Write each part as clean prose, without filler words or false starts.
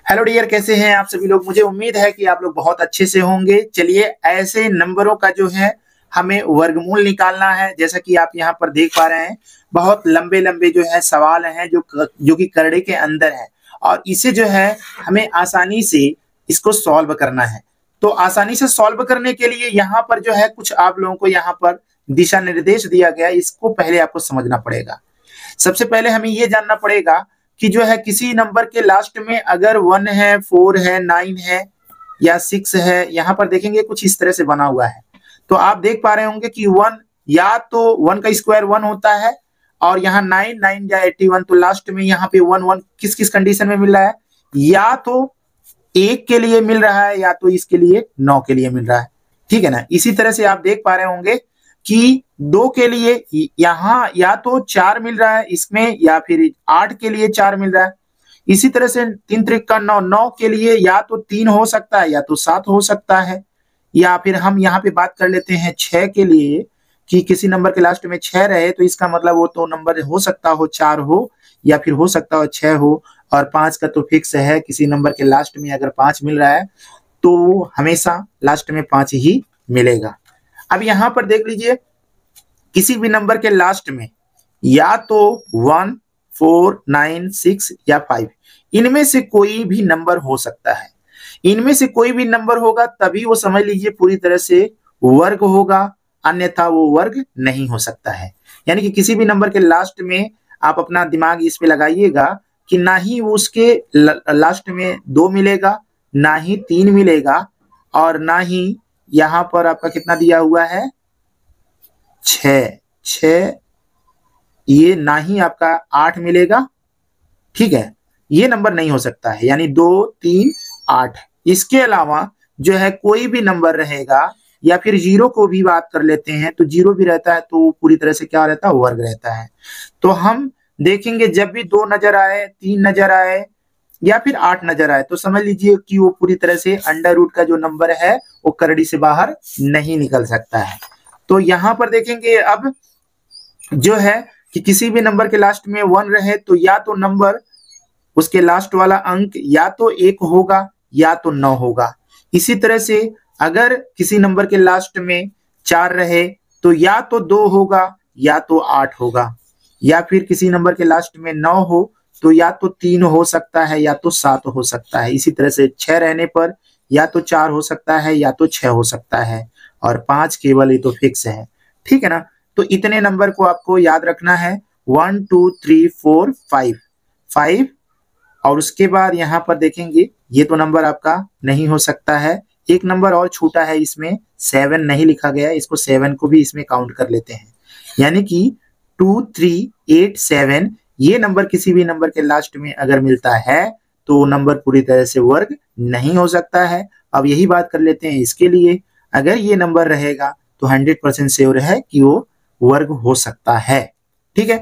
Hello dear, कैसे हैं आप सभी लोग। मुझे उम्मीद है कि आप लोग बहुत अच्छे से होंगे। चलिए, ऐसे नंबरों का जो है हमें वर्गमूल निकालना है। जैसा कि आप यहाँ पर देख पा रहे हैं, बहुत लंबे लंबे जो है सवाल हैं जो कि करड़े के अंदर है, और इसे जो है हमें आसानी से इसको सॉल्व करना है। तो आसानी से सॉल्व करने के लिए यहाँ पर जो है कुछ आप लोगों को यहाँ पर दिशा निर्देश दिया गया है। इसको पहले आपको समझना पड़ेगा। सबसे पहले हमें ये जानना पड़ेगा कि जो है किसी नंबर के लास्ट में अगर 1 है, 4 है, 9 है या 6 है, यहाँ पर देखेंगे कुछ इस तरह से बना हुआ है। तो आप देख पा रहे होंगे कि 1 या तो 1 का स्क्वायर 1 होता है, और यहाँ 9 9 या 81, तो लास्ट में यहाँ पे 1 1 किस किस कंडीशन में मिल रहा है, या तो 1 के लिए मिल रहा है या तो इसके लिए 9 के लिए मिल रहा है। ठीक है ना। इसी तरह से आप देख पा रहे होंगे कि 2 के लिए यहाँ या तो 4 मिल रहा है इसमें, या फिर 8 के लिए 4 मिल रहा है। इसी तरह से 3 त्रिक का 9, 9 के लिए या तो 3 हो सकता है या तो 7 हो सकता है। या फिर हम यहाँ पे बात कर लेते हैं 6 के लिए, कि किसी नंबर के लास्ट में 6 रहे तो इसका मतलब वो तो नंबर हो सकता हो 4 हो, या फिर हो सकता हो 6 हो। और 5 का तो फिक्स है, किसी नंबर के लास्ट में अगर 5 मिल रहा है तो हमेशा लास्ट में 5 ही मिलेगा। अब यहाँ पर देख लीजिए, किसी भी नंबर के लास्ट में या तो 1, 4, 9, 6 या 5, इनमें से कोई भी नंबर हो सकता है। इनमें से कोई भी नंबर होगा तभी वो समझ लीजिए पूरी तरह से वर्ग होगा, अन्यथा वो वर्ग नहीं हो सकता है। यानी कि किसी भी नंबर के लास्ट में आप अपना दिमाग इस पे लगाइएगा कि ना ही उसके लास्ट में 2 मिलेगा, ना ही 3 मिलेगा, और ना ही यहाँ पर आपका कितना दिया हुआ है 6, ये ना ही आपका 8 मिलेगा। ठीक है, ये नंबर नहीं हो सकता है, यानी 2 3 8। इसके अलावा जो है कोई भी नंबर रहेगा, या फिर 0 को भी बात कर लेते हैं तो 0 भी रहता है तो पूरी तरह से क्या रहता है, वर्ग रहता है। तो हम देखेंगे जब भी 2 नजर आए, 3 नजर आए, या फिर 8 नजर आए, तो समझ लीजिए कि वो पूरी तरह से अंडर रूट का जो नंबर है वो करड़ी से बाहर नहीं निकल सकता है। तो यहाँ पर देखेंगे अब जो है कि किसी भी नंबर के लास्ट में 1 रहे तो या तो नंबर उसके लास्ट वाला अंक या तो 1 होगा या तो 9 होगा। इसी तरह से अगर किसी नंबर के लास्ट में 4 रहे तो या तो 2 होगा या तो 8 होगा। या फिर किसी नंबर के लास्ट में 9 हो तो या तो 3 हो सकता है या तो 7 हो सकता है। इसी तरह से 6 रहने पर या तो 4 हो सकता है या तो 6 हो सकता है, और 5 केवल ये तो फिक्स है। ठीक है ना। तो इतने नंबर को आपको याद रखना है, 1 2 3 4 5 5। और उसके बाद यहाँ पर देखेंगे ये तो नंबर आपका नहीं हो सकता है। एक नंबर और छूटा है, इसमें 7 नहीं लिखा गया, इसको 7 को भी इसमें काउंट कर लेते हैं। यानी कि 2 3 8 7, ये नंबर किसी भी नंबर के लास्ट में अगर मिलता है तो नंबर पूरी तरह से वर्ग नहीं हो सकता है। अब यही बात कर लेते हैं इसके लिए, अगर ये नंबर रहेगा तो 100% श्योर है कि वो वर्ग हो सकता है। ठीक है।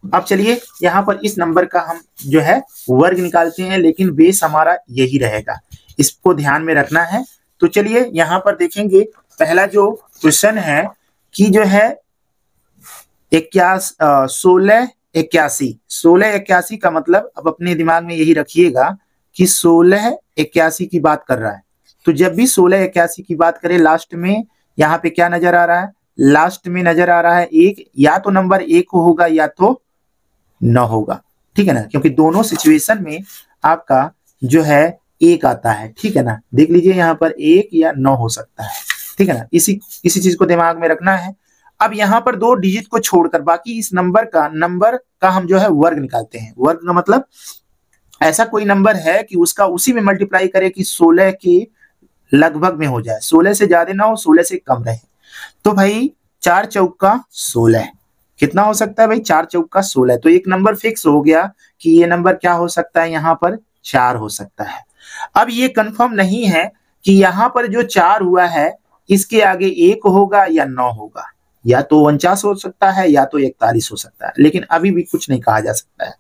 अब चलिए यहाँ पर इस नंबर का हम जो है वर्ग निकालते हैं, लेकिन बेस हमारा यही रहेगा, इसको ध्यान में रखना है। तो चलिए यहाँ पर देखेंगे, पहला जो क्वेश्चन है कि जो है 16 81। 16 81 का मतलब अब अपने दिमाग में यही रखिएगा कि 16 81 की बात कर रहा है। तो जब भी 16 81 की बात करें, लास्ट में यहाँ पे क्या नजर आ रहा है, लास्ट में नजर आ रहा है 1, या तो नंबर 1 होगा या तो 9 होगा। ठीक है ना, क्योंकि दोनों सिचुएशन में आपका जो है 1 आता है। ठीक है ना, देख लीजिए यहाँ पर 1 या 9 हो सकता है। ठीक है ना, इसी चीज को दिमाग में रखना है। अब यहाँ पर 2 डिजिट को छोड़कर बाकी इस नंबर का हम जो है वर्ग निकालते हैं। वर्ग का मतलब ऐसा कोई नंबर है कि उसका उसी में मल्टीप्लाई करे कि 16 के लगभग में हो जाए, 16 से ज्यादा ना हो, 16 से कम रहे। तो भाई 4 चौका 16 कितना हो सकता है भाई, 4 चौका 16। तो एक नंबर फिक्स हो गया कि ये नंबर क्या हो सकता है, यहाँ पर 4 हो सकता है। अब ये कंफर्म नहीं है कि यहाँ पर जो 4 हुआ है इसके आगे 1 होगा या 9 होगा, या तो 49 हो सकता है या तो 41 हो सकता है, लेकिन अभी भी कुछ नहीं कहा जा सकता है।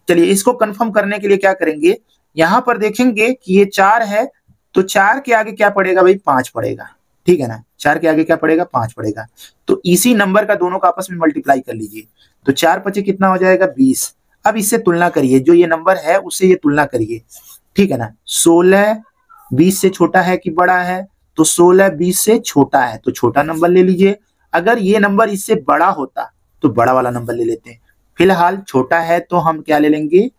चलिए इसको कंफर्म करने के लिए क्या करेंगे, यहाँ पर देखेंगे कि ये 4 है तो 4 के आगे क्या पड़ेगा भाई, 5 पड़ेगा। ठीक है ना, 4 के आगे क्या पड़ेगा, 5 पड़ेगा। तो इसी नंबर का दोनों का आपस में मल्टीप्लाई कर लीजिए, तो 4 5 कितना हो जाएगा 20। अब इससे तुलना करिए, जो ये नंबर है उससे ये तुलना करिए। ठीक है ना। 16 20 से छोटा है कि बड़ा है, तो 16 20 से छोटा है तो छोटा नंबर ले लीजिए। अगर ये नंबर इससे बड़ा होता तो बड़ा वाला नंबर ले लेते हैं। फिलहाल छोटा है तो हम क्या ले लेंगे,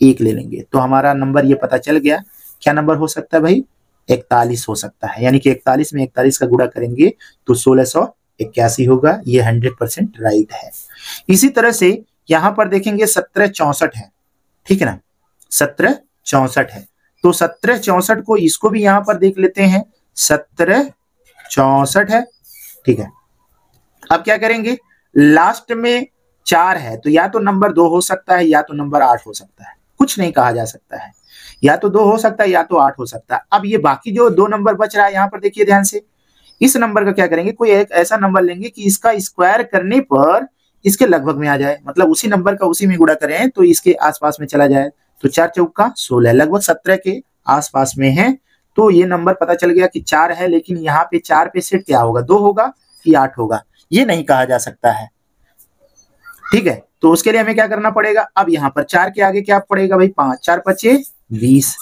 1 ले लेंगे। तो हमारा नंबर ये पता चल गया, क्या नंबर हो सकता है भाई, 41 हो सकता है। यानी कि 41 में 41 का गुणा करेंगे तो 1681 होगा। ये 100% राइट है। इसी तरह से यहां पर देखेंगे 1764 है, ठीक है ना, 1764 है। तो 1764 को इसको भी यहां पर देख लेते हैं, 1764 है, ठीक है। अब क्या करेंगे, लास्ट में 4 है तो या तो नंबर 2 हो सकता है या तो नंबर 8 हो सकता है, कुछ नहीं कहा जा सकता है। या तो 2 हो सकता है या तो 8 हो सकता है। अब ये बाकी जो 2 नंबर बच रहा है यहाँ पर देखिए ध्यान से, इस नंबर का क्या करेंगे, कोई एक ऐसा नंबर लेंगे कि इसका स्क्वायर करने पर इसके लगभग में आ जाए, मतलब उसी नंबर का उसी में गुणा करें तो इसके आसपास में चला जाए। तो 4 चौका 16, लगभग 17 के आसपास में है। तो ये नंबर पता चल गया कि 4 है, लेकिन यहाँ पे 4 पे सेट क्या होगा, 2 होगा कि 8 होगा, ये नहीं कहा जा सकता है, ठीक है। तो उसके लिए हमें क्या करना पड़ेगा, अब यहाँ पर 4 के आगे क्या पड़ेगा भाई, 5, 4 5 20,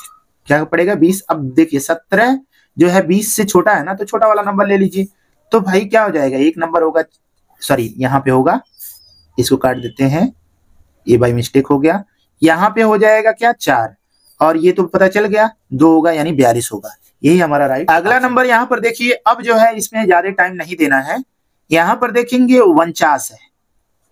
क्या पड़ेगा 20। अब देखिए 17 जो है 20 से छोटा है ना, तो छोटा वाला नंबर ले लीजिए। तो भाई क्या हो जाएगा, एक नंबर होगा, सॉरी यहाँ पे होगा, इसको काट देते हैं, ये बाई मिस्टेक हो गया। यहाँ पे हो जाएगा क्या 4, और ये तो पता चल गया 2 होगा, यानी 42 होगा। यही हमारा राइट। अगला नंबर यहाँ पर देखिए, अब जो है इसमें ज्यादा टाइम नहीं देना है। यहाँ पर देखेंगे 49 है,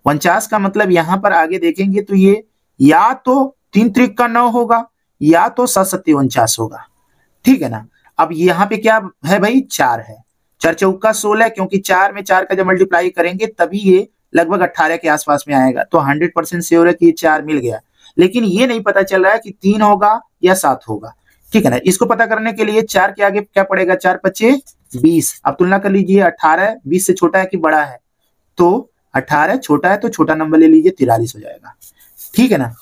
49 का मतलब यहाँ पर आगे देखेंगे तो ये या तो 3 त्रिक का 9 होगा या तो 7 7 49 होगा, ठीक है ना। अब यहाँ पे क्या है भाई, 4 है, 4 चौका 16, क्योंकि 4 में 4 का जब मल्टीप्लाई करेंगे तभी ये लगभग 18 के आसपास में आएगा। तो 100% श्योर है कि 4 मिल गया, लेकिन ये नहीं पता चल रहा है कि 3 होगा या 7 होगा, ठीक है ना। इसको पता करने के लिए 4 के आगे क्या पड़ेगा, 4 5 20। अब तुलना कर लीजिए, 18 20 से छोटा है कि बड़ा है, तो 18 छोटा है तो छोटा नंबर ले लीजिए, 43 हो जाएगा, ठीक है ना।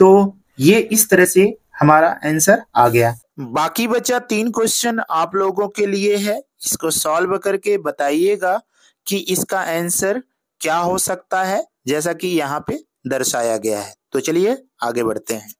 तो ये इस तरह से हमारा आंसर आ गया। बाकी बचा 3 क्वेश्चन आप लोगों के लिए है, इसको सॉल्व करके बताइएगा कि इसका आंसर क्या हो सकता है, जैसा कि यहाँ पे दर्शाया गया है। तो चलिए आगे बढ़ते हैं।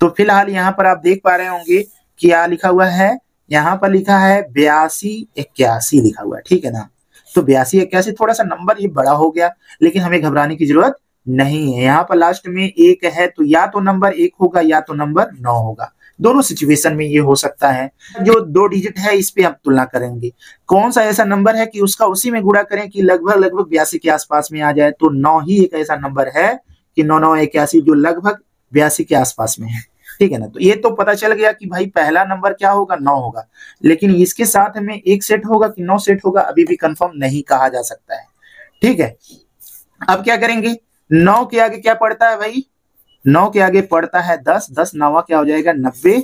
तो फिलहाल यहाँ पर आप देख पा रहे होंगे कि क्या लिखा हुआ है, यहाँ पर लिखा है 82 81 लिखा हुआ है, ठीक है ना। तो 82 81 थोड़ा सा नंबर ये बड़ा हो गया, लेकिन हमें घबराने की जरूरत नहीं है। यहाँ पर लास्ट में 1 है तो या तो नंबर 1 होगा या तो नंबर 9 होगा, दोनों सिचुएशन में ये हो सकता है। जो 2 डिजिट है इस पे हम तुलना करेंगे, कौन सा ऐसा नंबर है कि उसका उसी में गुणा करें कि लगभग 82 के आसपास में आ जाए। तो 9 ही एक ऐसा नंबर है कि 9 9 81 जो लगभग 82 के आसपास में है, ठीक है ना। तो ये तो पता चल गया कि भाई पहला नंबर क्या होगा, 9 होगा, लेकिन इसके साथ में 1 सेट होगा कि 9 सेट होगा अभी भी कंफर्म नहीं कहा जा सकता है, ठीक है। अब क्या करेंगे, 9 के आगे क्या पड़ता है भाई, 9 के आगे पड़ता है 10, 10 9 क्या हो जाएगा 90,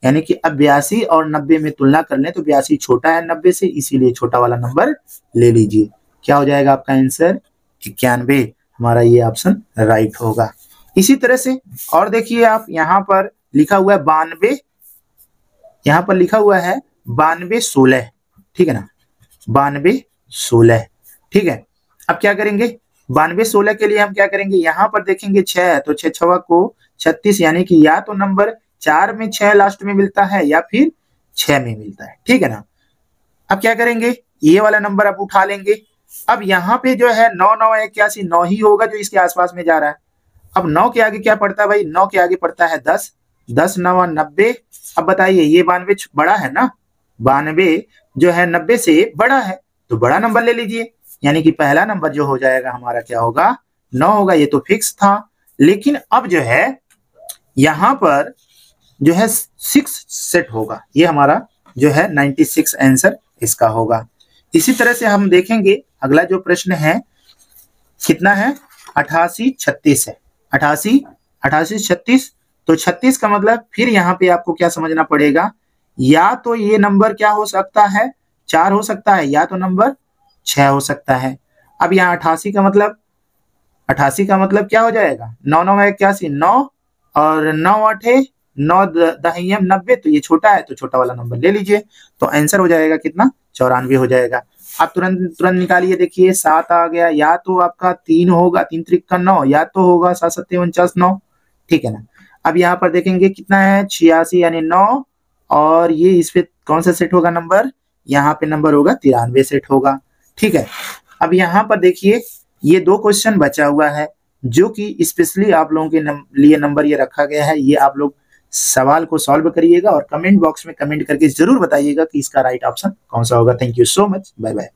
यानी कि अब 82 और 90 में तुलना कर लें तो 82 छोटा है 90 से, इसीलिए छोटा वाला नंबर ले लीजिए। क्या हो जाएगा आपका आंसर 91, हमारा ये ऑप्शन राइट होगा। इसी तरह से और देखिए आप, यहाँ पर लिखा हुआ है 92, यहाँ पर लिखा हुआ है 92 16, ठीक है ना, 92 16, ठीक है। अब क्या करेंगे, 92 16 के लिए हम क्या करेंगे, यहाँ पर देखेंगे 6 है तो 6 6 को 36, यानी कि या तो नंबर 4 में 6 लास्ट में मिलता है या फिर 6 में मिलता है, ठीक है ना। अब क्या करेंगे, ये वाला नंबर आप उठा लेंगे। अब यहाँ पे जो है 9 9 81 9 ही होगा जो इसके आसपास में जा रहा है। अब 9 के आगे क्या पड़ता है भाई, 9 के आगे पड़ता है 10, 10 9 90। अब बताइए ये 92 बड़ा है ना, 92 जो है 90 से बड़ा है, तो बड़ा नंबर ले लीजिए, यानी कि पहला नंबर जो हो जाएगा हमारा क्या होगा 9 होगा। ये तो फिक्स था, लेकिन अब जो है यहाँ पर जो है 6 सेट होगा, ये हमारा जो है 96 आंसर इसका होगा। इसी तरह से हम देखेंगे अगला जो प्रश्न है कितना है, 88 36 है, 88 88 36। तो 36 का मतलब फिर यहाँ पे आपको क्या समझना पड़ेगा, या तो ये नंबर क्या हो सकता है 4 हो सकता है या तो नंबर 6 हो सकता है। अब यहाँ 88 का मतलब, 88 का मतलब क्या हो जाएगा 9 9 81 9 और 9 8 9 दहियम 90, तो ये छोटा है तो छोटा वाला नंबर ले लीजिए। तो आंसर हो जाएगा कितना 94 हो जाएगा। आप तुरंत तुरंत निकालिए, देखिए 7 आ गया, या तो आपका 3 होगा 3 त्रिक का 9 या तो होगा 7 7 49 9, ठीक है ना। अब यहाँ पर देखेंगे कितना है 86 यानी 9, और ये इस पे कौन सा सेट होगा नंबर, यहाँ पे नंबर होगा 93 सेट होगा। ठीक है, अब यहाँ पर देखिए ये 2 क्वेश्चन बचा हुआ है जो कि स्पेशली आप लोगों के लिए नंबर ये रखा गया है। ये आप लोग सवाल को सॉल्व करिएगा और कमेंट बॉक्स में कमेंट करके जरूर बताइएगा कि इसका राइट ऑप्शन कौन सा होगा। Thank you so much, bye bye.